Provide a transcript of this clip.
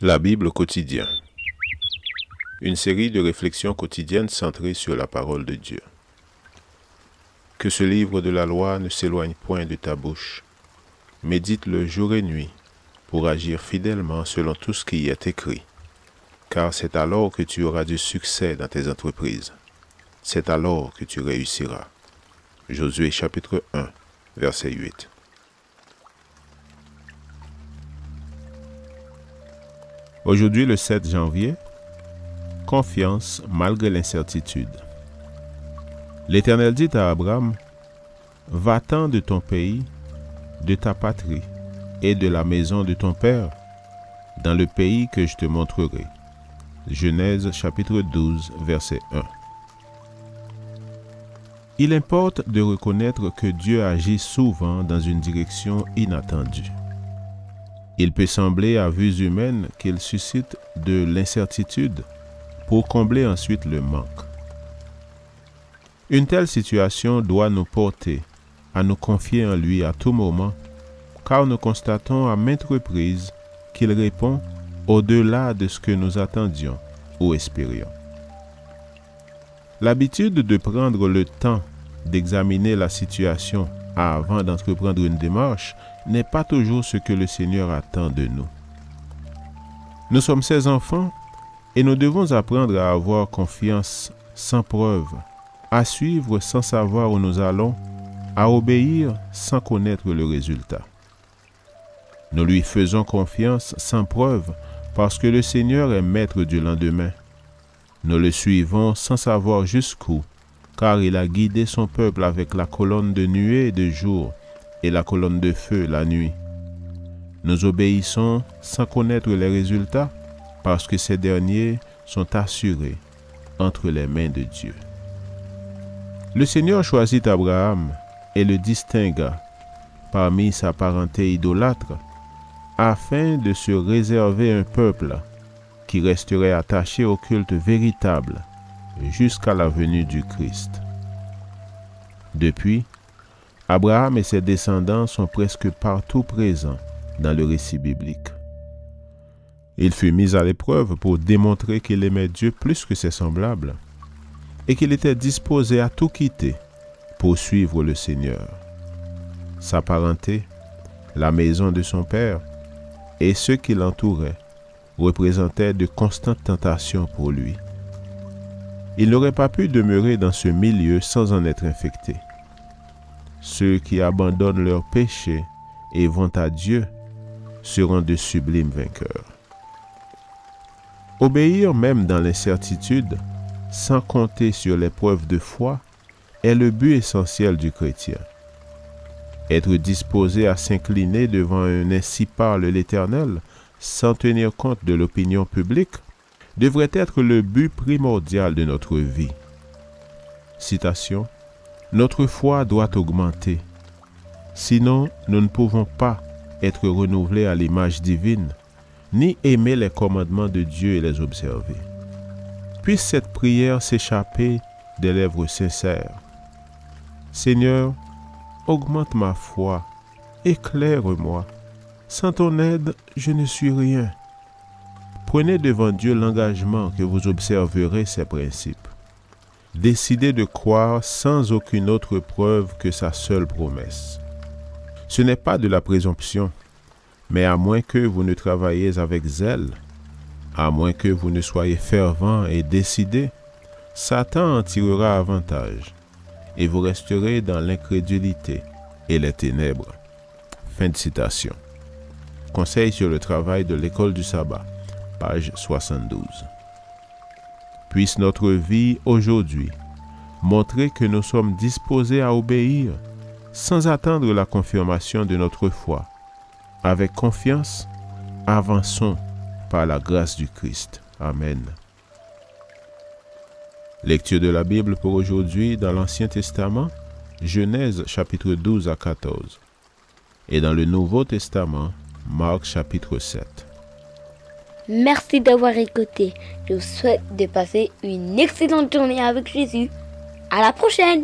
La Bible quotidien. Une série de réflexions quotidiennes centrées sur la parole de Dieu. Que ce livre de la loi ne s'éloigne point de ta bouche. Médite-le jour et nuit, pour agir fidèlement selon tout ce qui y est écrit. Car c'est alors que tu auras du succès dans tes entreprises. C'est alors que tu réussiras. Josué chapitre 1, verset 8. Aujourd'hui, le 7 janvier, confiance malgré l'incertitude. L'Éternel dit à Abraham, « Va-t'en de ton pays, de ta patrie et de la maison de ton père, dans le pays que je te montrerai. » Genèse chapitre 12, verset 1. Il importe de reconnaître que Dieu agit souvent dans une direction inattendue. Il peut sembler à vues humaines qu'il suscite de l'incertitude pour combler ensuite le manque. Une telle situation doit nous porter à nous confier en lui à tout moment, car nous constatons à maintes reprises qu'il répond au-delà de ce que nous attendions ou espérions. L'habitude de prendre le temps d'examiner la situation avant d'entreprendre une démarche n'est pas toujours ce que le Seigneur attend de nous. Nous sommes ses enfants et nous devons apprendre à avoir confiance sans preuve, à suivre sans savoir où nous allons, à obéir sans connaître le résultat. Nous lui faisons confiance sans preuve parce que le Seigneur est maître du lendemain. Nous le suivons sans savoir jusqu'où, car il a guidé son peuple avec la colonne de nuée de jour et la colonne de feu la nuit. Nous obéissons sans connaître les résultats parce que ces derniers sont assurés entre les mains de Dieu. Le Seigneur choisit Abraham et le distingua parmi sa parenté idolâtre afin de se réserver un peuple qui resterait attaché au culte véritable jusqu'à la venue du Christ. Depuis, Abraham et ses descendants sont presque partout présents dans le récit biblique. Il fut mis à l'épreuve pour démontrer qu'il aimait Dieu plus que ses semblables et qu'il était disposé à tout quitter pour suivre le Seigneur. Sa parenté, la maison de son père et ceux qui l'entouraient représentaient de constantes tentations pour lui. Il n'aurait pas pu demeurer dans ce milieu sans en être infecté. Ceux qui abandonnent leurs péchés et vont à Dieu seront de sublimes vainqueurs. Obéir même dans l'incertitude, sans compter sur l'épreuve de foi, est le but essentiel du chrétien. Être disposé à s'incliner devant un ainsi parle l'Éternel, sans tenir compte de l'opinion publique, devrait être le but primordial de notre vie. Citation. Notre foi doit augmenter. Sinon, nous ne pouvons pas être renouvelés à l'image divine, ni aimer les commandements de Dieu et les observer. Puisse cette prière s'échapper des lèvres sincères. Seigneur, augmente ma foi, éclaire-moi. Sans ton aide, je ne suis rien. Prenez devant Dieu l'engagement que vous observerez ses principes. Décidez de croire sans aucune autre preuve que sa seule promesse. Ce n'est pas de la présomption, mais à moins que vous ne travailliez avec zèle, à moins que vous ne soyez fervent et décidé, Satan en tirera avantage et vous resterez dans l'incrédulité et les ténèbres. Fin de citation. Conseil sur le travail de l'école du sabbat, page 72. Puisse notre vie aujourd'hui montrer que nous sommes disposés à obéir sans attendre la confirmation de notre foi. Avec confiance, avançons par la grâce du Christ. Amen. Lecture de la Bible pour aujourd'hui dans l'Ancien Testament, Genèse chapitre 12 à 14. Et dans le Nouveau Testament, Marc chapitre 7. Merci d'avoir écouté. Je vous souhaite de passer une excellente journée avec Jésus. À la prochaine!